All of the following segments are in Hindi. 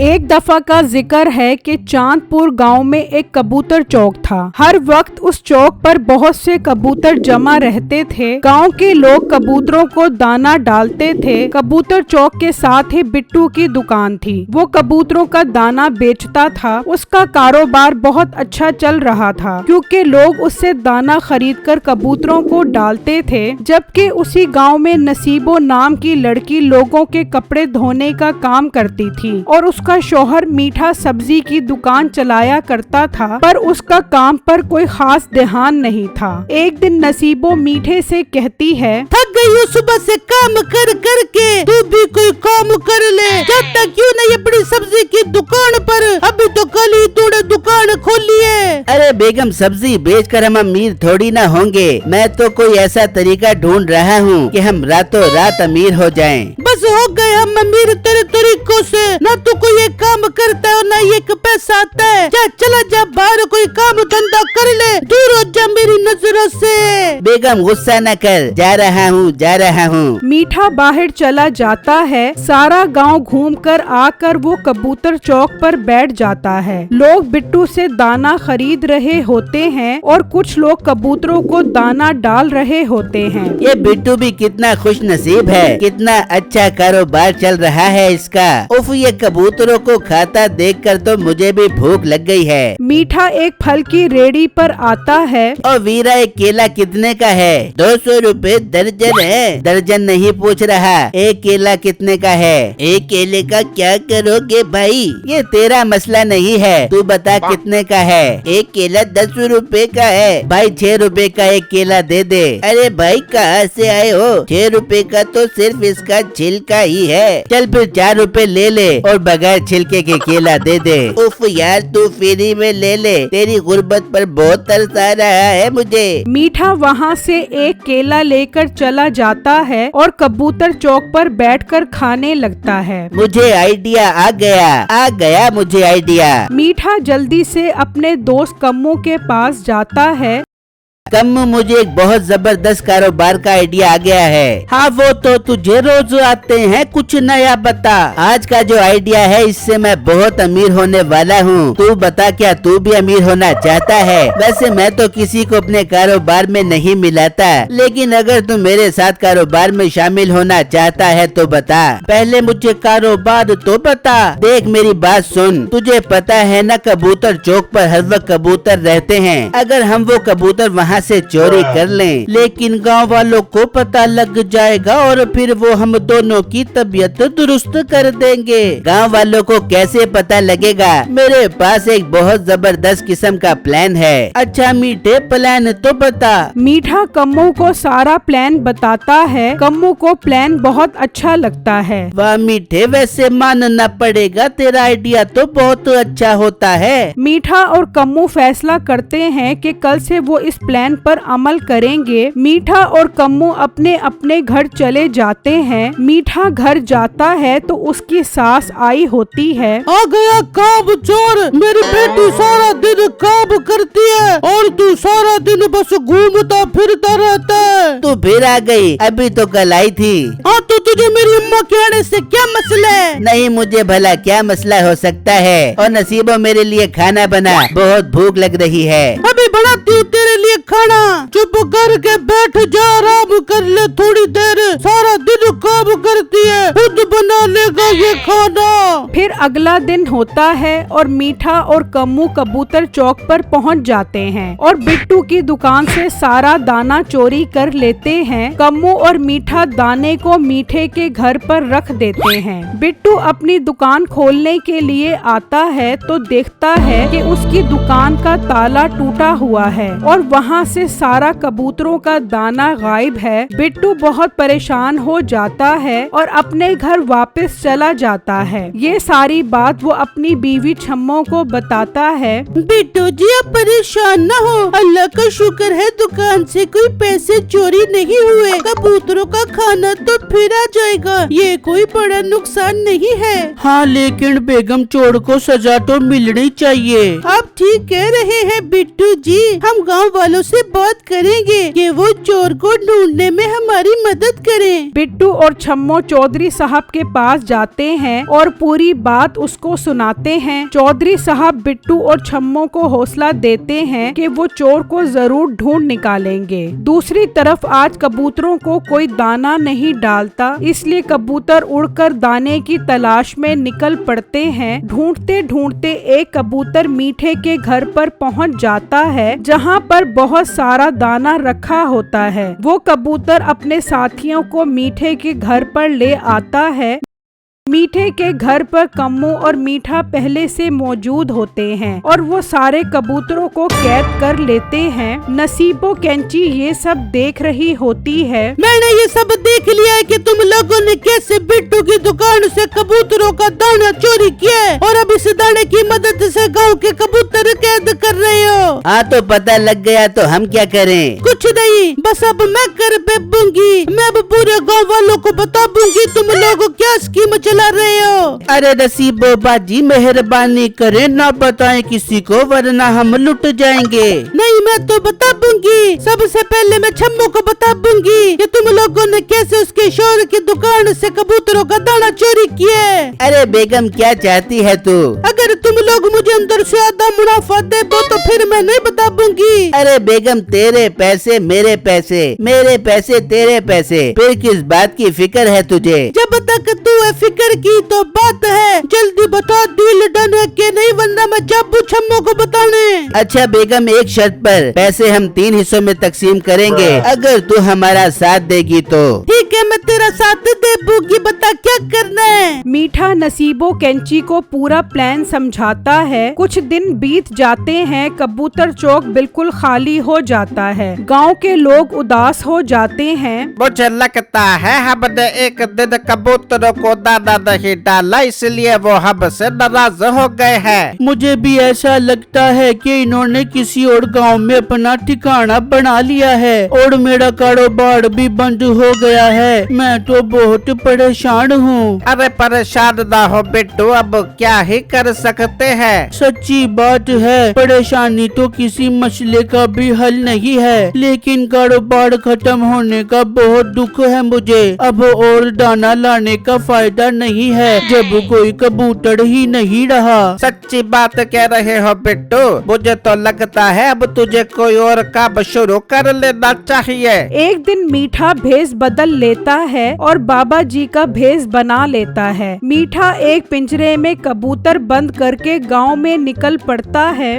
एक दफा का जिक्र है कि चांदपुर गांव में एक कबूतर चौक था। हर वक्त उस चौक पर बहुत से कबूतर जमा रहते थे। गांव के लोग कबूतरों को दाना डालते थे। कबूतर चौक के साथ ही बिट्टू की दुकान थी। वो कबूतरों का दाना बेचता था। उसका कारोबार बहुत अच्छा चल रहा था क्योंकि लोग उससे दाना खरीदकर कबूतरों को डालते थे। जबकि उसी गाँव में नसीबो नाम की लड़की लोगों के कपड़े धोने का काम करती थी और उसका शौहर मीठा सब्जी की दुकान चलाया करता था, पर उसका काम पर कोई खास ध्यान नहीं था। एक दिन नसीबो मीठे से कहती है, थक गई हूँ सुबह से काम कर कर के, तू भी कोई काम कर ले। जाता क्यों नहीं अपनी सब्जी की दुकान पर? अभी तो कल ही तूने दुकान खोली है। अरे बेगम, सब्जी बेचकर हम अमीर थोड़ी ना होंगे। मैं तो कोई ऐसा तरीका ढूंढ रहा हूँ कि हम रातों रात अमीर हो जाएं। बस हो गए हम अमीर तेरे तरीकों से। ना तो कोई एक काम करता है और ना एक पैसा आता है। जा चला जा बाहर कोई काम धंधा कर ले, दूर हो जा मेरी नजरों से। बेगम गुस्सा न कर, जा रहा हूँ जा रहा हूँ। मीठा बाहर चला जाता है। सारा गांव घूमकर आकर वो कबूतर चौक पर बैठ जाता है। लोग बिट्टू से दाना खरीद रहे होते हैं और कुछ लोग कबूतरों को दाना डाल रहे होते हैं। ये बिट्टू भी कितना खुश नसीब है, कितना अच्छा कारोबार चल रहा है इसका। उफ, ये कबूतरों को खाता देखकर तो मुझे भी भूख लग गई है। मीठा एक फल की रेडी पर आता है। और वीरा, एक केला कितने का है? 200 रुपए दर्जन है। दर्जन नहीं पूछ रहा, एक केला कितने का है? एक केले का क्या करोगे भाई? ये तेरा मसला नहीं है, तू बता कितने का है? एक केला 10 रुपए का है भाई। 6 रुपए का एक केला दे दे। अरे भाई कहाँ से आए हो? 6 रुपए का तो सिर्फ इसका छिलका ही है। चल फिर 4 रुपए ले ले और बगैर छिलके के केला दे दे। उफ यार, तू फ्री में ले ले, तेरी गुर्बत पर बहुत तरस आ रहा है मुझे। मीठा वहाँ से एक केला लेकर चला जाता है और कबूतर चौक पर बैठकर खाने लगता है। मुझे आइडिया आ गया मुझे आइडिया। मीठा जल्दी से अपने दोस्त कम्मू के पास जाता है। कम्मू, मुझे एक बहुत जबरदस्त कारोबार का आइडिया आ गया है। हाँ, वो तो तुझे रोज आते हैं, कुछ नया बता। आज का जो आइडिया है इससे मैं बहुत अमीर होने वाला हूँ। तू बता, क्या तू भी अमीर होना चाहता है? वैसे मैं तो किसी को अपने कारोबार में नहीं मिलाता, लेकिन अगर तू मेरे साथ कारोबार में शामिल होना चाहता है तो बता। पहले मुझे कारोबार तो बता। देख मेरी बात सुन, तुझे पता है ना कबूतर चौक पर हर वक्त कबूतर रहते हैं। अगर हम वो कबूतर वहाँ से चोरी कर लें, लेकिन गांव वालों को पता लग जाएगा और फिर वो हम दोनों की तबीयत दुरुस्त कर देंगे। गांव वालों को कैसे पता लगेगा? मेरे पास एक बहुत जबरदस्त किस्म का प्लान है। अच्छा मीठे, प्लान तो बता। मीठा कम्मू को सारा प्लान बताता है। कम्मू को प्लान बहुत अच्छा लगता है। वाह मीठे, वैसे मानना पड़ेगा, तेरा आइडिया तो बहुत अच्छा होता है। मीठा और कम्मू फैसला करते हैं कि कल से वो इस प्लान पर अमल करेंगे। मीठा और कम्मू अपने अपने घर चले जाते हैं। मीठा घर जाता है तो उसकी सास आई होती है। आ गया काम चोर, मेरी बेटी सारा दिन काम करती है और तू सारा दिन बस घूमता फिरता रहता है। तू फिर आ गई? अभी तो कल आई थी। हाँ, तो तुझे मेरी अम्मा के आने से क्या मसला है? नहीं, मुझे भला क्या मसला हो सकता है? और नसीबो, मेरे लिए खाना बना, बहुत भूख लग रही है। अभी बनाती हूँ तेरे लिए खाना। चुप करके बैठ जा, आराम कर ले थोड़ी देर। सारा दिन काम करती है, खुद बना लेगा ये खाना। फिर अगला दिन होता है और मीठा और कम्मू कबूतर चौक पर पहुंच जाते हैं और बिट्टू की दुकान से सारा दाना चोरी कर लेते हैं। कम्मू और मीठा दाने को मीठे के घर पर रख देते हैं। बिट्टू अपनी दुकान खोलने के लिए आता है तो देखता है कि उसकी दुकान का ताला टूटा हुआ है और वहाँ से सारा कबूतरों का दाना गायब है। बिट्टू बहुत परेशान हो जाता है और अपने घर वापस चला जाता है। ये सारी बात वो अपनी बीवी छम्मो को बताता है। बिट्टू जी, आप परेशान न हो, अल्लाह का शुक्र है दुकान से कोई पैसे चोरी नहीं हुए। कबूतरों का खाना तो फिर आ जाएगा, ये कोई बड़ा नुकसान नहीं है। हाँ, लेकिन बेगम, चोर को सजा तो मिलनी चाहिए। आप ठीक कह रहे हैं बिट्टू जी, हम गांव वालों से बात करेंगे कि वो चोर को ढूंढने में हमारी मदद करें। बिट्टू और छम्मो चौधरी साहब के पास जाते हैं और पूरी बात उसको सुनाते हैं। चौधरी साहब बिट्टू और छम्मो को हौसला देते हैं कि वो चोर को जरूर ढूंढ निकालेंगे। दूसरी तरफ आज कबूतरों को कोई दाना नहीं डालता, इसलिए कबूतर उड़कर दाने की तलाश में निकल पड़ते हैं। ढूंढते ढूंढते एक कबूतर मीठे के घर पर पहुंच जाता है, जहां पर बहुत सारा दाना रखा होता है। वो कबूतर अपने साथियों को मीठे के घर पर ले आता है। मीठे के घर पर कम्मू और मीठा पहले से मौजूद होते हैं और वो सारे कबूतरों को कैद कर लेते हैं। नसीबो कैंची ये सब देख रही होती है। मैंने ये सब देख लिया है कि तुम लोगों ने कैसे बिट्टू की दुकान से कबूतरों का दाना चोरी किया है और अब इस दाने की मदद से गांव के कबूतर कैद कर रहे हो। हाँ तो पता लग गया तो हम क्या करें? कुछ नहीं, बस अब मैं कर बेबूंगी। मैं अब पूरे गांव वालों को बता दूंगी तुम लोग क्या स्कीम चला रहे हो। अरे नसीबो बाजी मेहरबानी करें, ना बताएं किसी को वरना हम लुट जाएंगे। नहीं, मैं तो बता दूंगी। सबसे पहले मैं छम्मो को बता दूंगी कि तुम लोगों ने कैसे उसके शोर की दुकान से कबूतरों का दाना चोरी किया है। अरे बेगम क्या चाहती है तू? अगर तुम लोग मुझे अंदर से आधा मुनाफा दे दो तो फिर मैं नहीं बता दूंगी। अरे बेगम तेरे पैसे मेरे पैसे, मेरे पैसे तेरे पैसे, फिर किस बात की फिक्र है तुझे? जब तक तू है फिक्र की तो बात है, जल्दी बता डील डन है कि नहीं, वरना मैं जाबू छम्मो को बताने। अच्छा बेगम एक शर्त पर, पैसे हम 3 हिस्सों में तकसीम करेंगे अगर तू हमारा साथ देगी तो। ठीक है, मैं तेरा साथ दे दूंगी, बता क्या करना है। मीठा नसीबो कैंची को पूरा प्लान समझाता है। कुछ दिन बीत जाते हैं, कबूतर चौक बिल्कुल खाली हो जाता है। गांव के लोग उदास हो जाते हैं। मुझे लगता है हमने एक दिन कबूतरों को दाना नहीं डाला, इसलिए वो हमसे नाराज हो गए हैं। मुझे भी ऐसा लगता है कि इन्होंने किसी और गांव में अपना ठिकाना बना लिया है और मेरा कारोबार भी बंद हो गया है। मैं तो बहुत परेशान हूँ। अरे परेशान ना हो बिट्टू, अब क्या ही कर सकते हैं। सच्ची बात है, परेशानी तो किसी मसले का भी हल नहीं है, लेकिन कारोबार खत्म होने का बहुत दुख है मुझे। अब और दाना लाने का फायदा नहीं है जब कोई कबूतर ही नहीं रहा। सच्ची बात कह रहे हो बिट्टू, मुझे तो लगता है अब तुझे कोई और काम शुरू कर लेना चाहिए। एक दिन मीठा भेष बदल लेता है और बाबा जी का भेष बना लेता है। मीठा एक पिंजरे में कबूतर बंद करके गांव में निकल पड़ता है।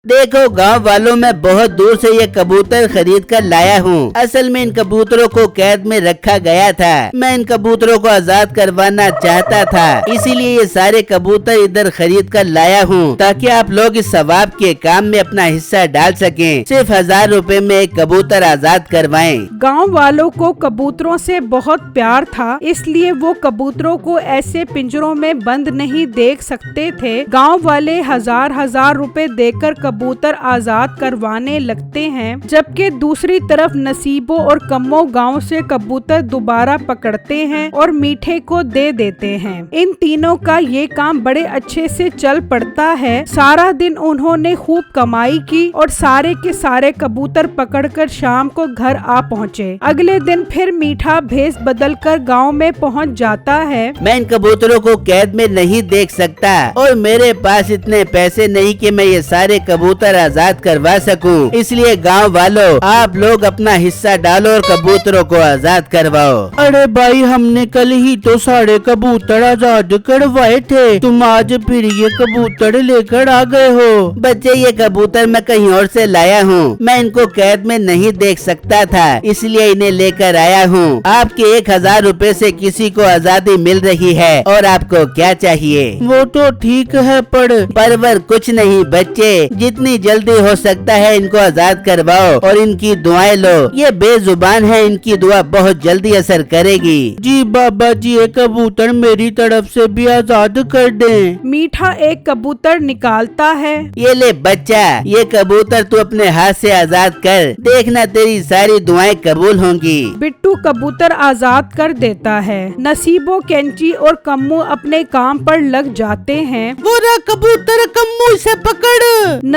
देखो गांव वालों, मैं बहुत दूर से ये कबूतर खरीद कर लाया हूँ। असल में इन कबूतरों को कैद में रखा गया था। मैं इन कबूतरों को आजाद करवाना चाहता था, इसीलिए ये सारे कबूतर इधर खरीद कर लाया हूँ ताकि आप लोग इस सवाब के काम में अपना हिस्सा डाल सकें। सिर्फ 1000 रुपए में एक कबूतर आजाद करवाएं। गांव वालों को कबूतरों से बहुत प्यार था, इसलिए वो कबूतरों को ऐसे पिंजरों में बंद नहीं देख सकते थे। गांव वाले हजार रुपए देकर कबूतर आजाद करवाने लगते हैं, जबकि दूसरी तरफ नसीबो और कम्मो गांव से कबूतर दोबारा पकड़ते हैं और मीठे को दे देते हैं। इन तीनों का ये काम बड़े अच्छे से चल पड़ता है। सारा दिन उन्होंने खूब कमाई की और सारे के सारे कबूतर पकड़कर शाम को घर आ पहुँचे। अगले दिन फिर मीठा भेष बदलकर गाँव में पहुँच जाता है। मैं इन कबूतरों को कैद में नहीं देख सकता और मेरे पास इतने पैसे नहीं कि मैं ये सारे कबूतर आजाद करवा सकूं, इसलिए गांव वालों आप लोग अपना हिस्सा डालो और कबूतरों को आजाद करवाओ। अरे भाई, हमने कल ही तो सारे कबूतर आजाद करवाए थे, तुम आज फिर ये कबूतर लेकर आ गए हो। बच्चे, ये कबूतर मैं कहीं और से लाया हूँ, मैं इनको कैद में नहीं देख सकता था, इसलिए इन्हें लेकर आया हूँ। आपके 1000 रुपए से किसी को आजादी मिल रही है और आपको क्या चाहिए? वो तो ठीक है, पर कुछ नहीं बच्चे, जितनी जल्दी हो सकता है इनको आजाद करवाओ और इनकी दुआएं लो। ये बेजुबान है, इनकी दुआ बहुत जल्दी असर करेगी। जी बाबा जी, ये कबूतर मेरी तरफ से भी आजाद कर दें। मीठा एक कबूतर निकालता है। ये ले बच्चा, ये कबूतर तू अपने हाथ से आजाद कर, देखना तेरी सारी दुआएं कबूल होंगी। बिट्टू कबूतर आजाद कर देता है। नसीबो कैंची और कम्मू अपने काम पर लग जाते हैं। वो रहा कबूतर, कम्मू से पकड़।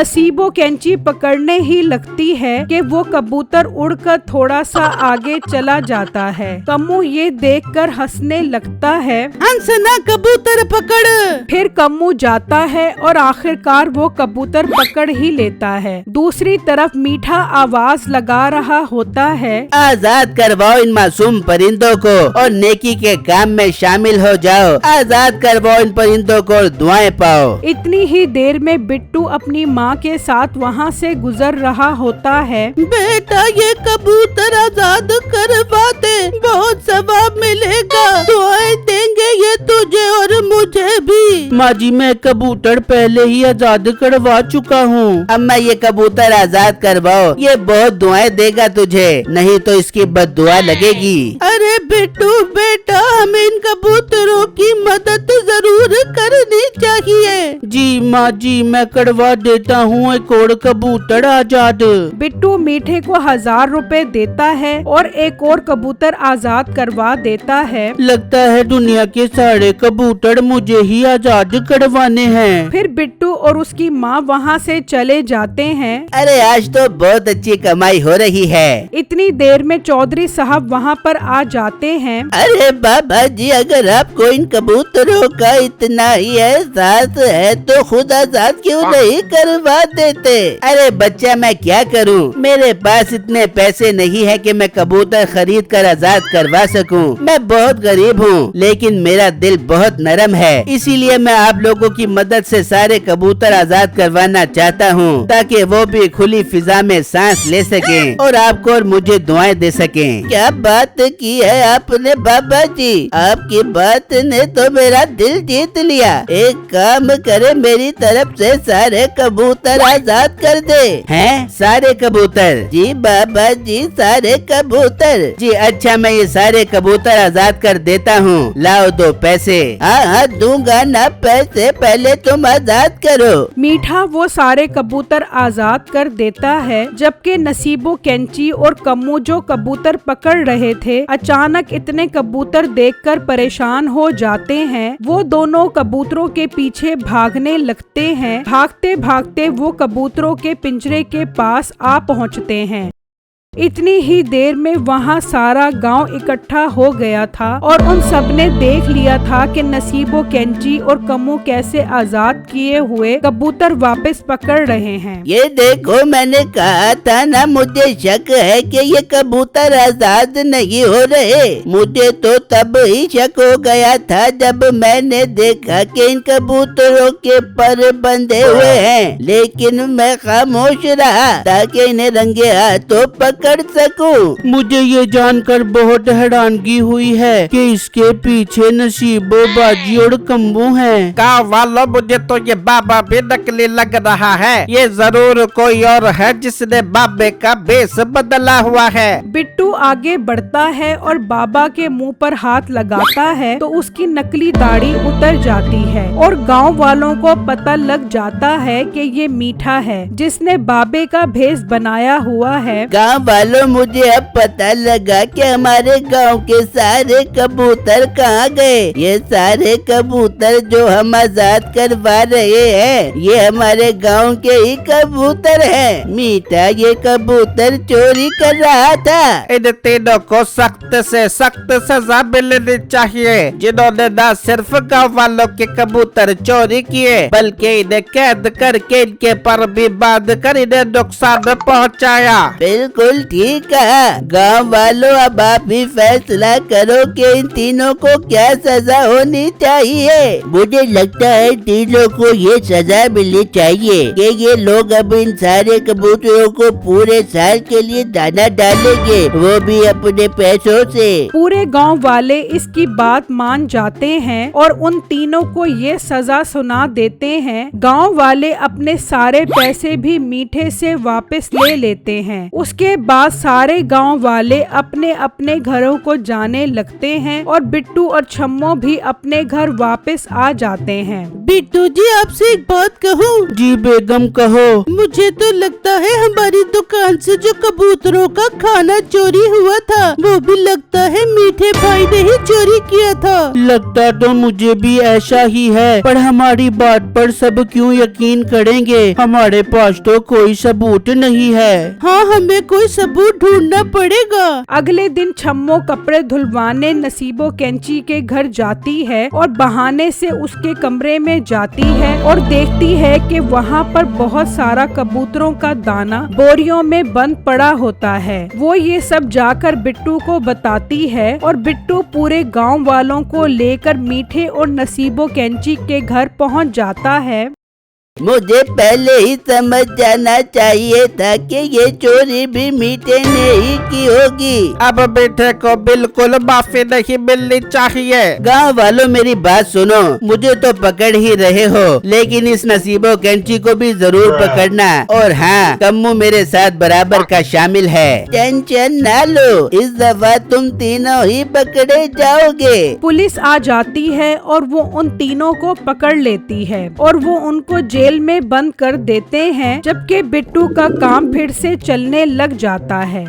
नसीबो कैंची पकड़ने ही लगती है कि वो कबूतर उड़कर थोड़ा सा आगे चला जाता है। कम्मू ये देखकर हंसने लगता है। हंसना कबूतर पकड़। फिर कम्मू जाता है और आखिरकार वो कबूतर पकड़ ही लेता है। दूसरी तरफ मीठा आवाज लगा रहा होता है, आजाद करवाओ इन मासूम परिंदों को और नेकी के काम में शामिल हो जाओ। आजाद करवाओ इन परिंदों को और दुआएं पाओ। इतनी ही देर में बिट्टू अपनी माँ के साथ वहाँ से गुजर रहा होता है। बेटा ये कबूतर आजाद करवा दे, बहुत सवाब मिलेगा। दुआएं देंगे ये तुझे और मुझे भी। माँ जी मैं कबूतर पहले ही आजाद करवा चुका हूँ। अम्मा ये कबूतर आजाद करवाओ, ये बहुत दुआएं देगा तुझे, नहीं तो इसकी बद्दुआ लगेगी। अरे बिट्टू बेटा, हमें इन कबूतरों की मदद जरूर करनी चाहिए। जी माँ जी मैं करवा देता हूँ एक और कबूतर आजाद। बिट्टू मीठे को 1000 रुपए देता है और एक और कबूतर आजाद करवा देता है। लगता है दुनिया के सारे कबूतर मुझे ही आजाद करवाने हैं। फिर बिट्टू और उसकी माँ वहाँ से चले जाते हैं। अरे आज तो बहुत अच्छी कमाई हो रही है। इतनी देर में चौधरी साहब वहाँ पर आ जाते हैं। अरे बाबा जी अगर आपको इन कबूतरों का इतना ही एहसास है तो खुद आजाद क्यों नहीं करवा देते। अरे बच्चा मैं क्या करूं, मेरे पास इतने पैसे नहीं है कि मैं कबूतर खरीद कर आजाद करवा सकूं। मैं बहुत गरीब हूं, लेकिन मेरा दिल बहुत नरम है, इसीलिए मैं आप लोगों की मदद से सारे कबूतर आजाद करवाना चाहता हूं, ताकि वो भी खुली फिजा में सांस ले सकें और आपको और मुझे दुआएं दे सकें। क्या बात की है आपने बाबा जी, आपकी बात ने तो मेरा दिल जीत लिया। एक काम करे, मेरी तरफ से सारे कबूतर आजाद कर दे। हैं? सारे कबूतर? जी बाबा जी सारे कबूतर। जी अच्छा मैं ये सारे कबूतर आजाद कर देता हूँ, लाओ दो पैसे। हाँ दूंगा ना पैसे, पहले तुम आजाद करो। मीठा वो सारे कबूतर आजाद कर देता है, जबकि नसीबो कैंची और कम्मू जो कबूतर पकड़ रहे थे अचानक इतने कबूतर देखकर परेशान हो जाते हैं। वो दोनों कबूतरों के पीछे भागने लगते हैं। भागते भागते वो कबूतरों के पिंजरे के पास आ पहुंचते हैं। इतनी ही देर में वहाँ सारा गांव इकट्ठा हो गया था और उन सब ने देख लिया था कि नसीबो कैंची और कम्मू कैसे आजाद किए हुए कबूतर वापस पकड़ रहे हैं। ये देखो मैंने कहा था ना, मुझे शक है कि ये कबूतर आजाद नहीं हो रहे। मुझे तो तब ही शक हो गया था जब मैंने देखा कि इन कबूतरों के पर बंधे हुए हैं, लेकिन मैं खामोश रहा ताकि इन्हें रंगे हाथों पकड़ सकूं। मुझे ये जानकर बहुत हैरानगी हुई है कि इसके पीछे नसीबो बाजी और कम्बू हैं। गाँव वालों मुझे तो ये बाबा भी नकली लग रहा है। ये जरूर कोई और है जिसने बाबे का बेस बदला हुआ है। बिट्टू आगे बढ़ता है और बाबा के मुंह पर हाथ लगाता है तो उसकी नकली दाढ़ी उतर जाती है और गांव वालों को पता लग जाता है कि ये मीठा है जिसने बाबे का भेष बनाया हुआ है। गाँव वालों मुझे अब पता लगा कि हमारे गांव के सारे कबूतर कहाँ गए। ये सारे कबूतर जो हम आजाद करवा रहे हैं ये हमारे गांव के ही कबूतर हैं। मीठा ये कबूतर चोरी कर रहा था। इन तीनों को सख्त से सख्त सजा मिलनी चाहिए, जिन्होंने न सिर्फ गाँव वालों के कबूतर चोरी किए बल्कि इन्हें कैद करके इनके पर भी बांध कर इन्हें नुकसान पहुँचाया। बिल्कुल ठीक कहा। गाँव वालों अब आप ही फैसला करो कि इन तीनों को क्या सजा होनी चाहिए। मुझे लगता है तीनों को ये सजा मिलनी चाहिए कि ये लोग अब इन सारे कबूतरों को पूरे साल के लिए दाना डालेंगे, वो भी अपने पैसों से। पूरे गांव वाले इसकी बात मान जाते हैं और उन तीनों को ये सजा सुना देते हैं। गांव वाले अपने सारे पैसे भी मीठे से वापस ले लेते हैं। उसके बाद सारे गांव वाले अपने अपने घरों को जाने लगते हैं और बिट्टू और छम्मो भी अपने घर वापस आ जाते हैं। बिट्टू जी, आपसे एक बात कहूँ? जी बेगम कहो। मुझे तो लगता है हमारी दुकान से जो कबूतरों का खाना चोरी हुआ था, वो भी लगता है मीठे भाई ने ही चोरी किया था। लगता तो मुझे भी ऐसा ही है, पर हमारी बात पर सब क्यों यकीन करेंगे? हमारे पास तो कोई सबूत नहीं है। हाँ, हमें कोई सबूत ढूंढना पड़ेगा। अगले दिन छम्मो कपड़े धुलवाने नसीबो कैंची के घर जाती है और बहाने से उसके कमरे में जाती है और देखती है कि वहाँ पर बहुत सारा कबूतरों का दाना बोरियों में बंद पड़ा होता है। वो ये सब जाकर बिट्टू को बताती है और बिट्टू पूरे गांव वालों को लेकर मीठे और नसीबो कैंची के घर पहुँच जाता है। मुझे पहले ही समझ जाना चाहिए था कि ये चोरी भी मीठे ने ही की होगी। अब मीठे को बिल्कुल माफी नहीं मिलनी चाहिए। गांव वालों मेरी बात सुनो, मुझे तो पकड़ ही रहे हो, लेकिन इस नसीबो कैंची को भी जरूर पकड़ना। और हाँ, कम्मू मेरे साथ बराबर का शामिल है। टेंशन ना लो, इस दफा तुम तीनों ही पकड़े जाओगे। पुलिस आ जाती है और वो उन तीनों को पकड़ लेती है और वो उनको जेल में बंद कर देते हैं, जबकि बिट्टू का काम फिर से चलने लग जाता है।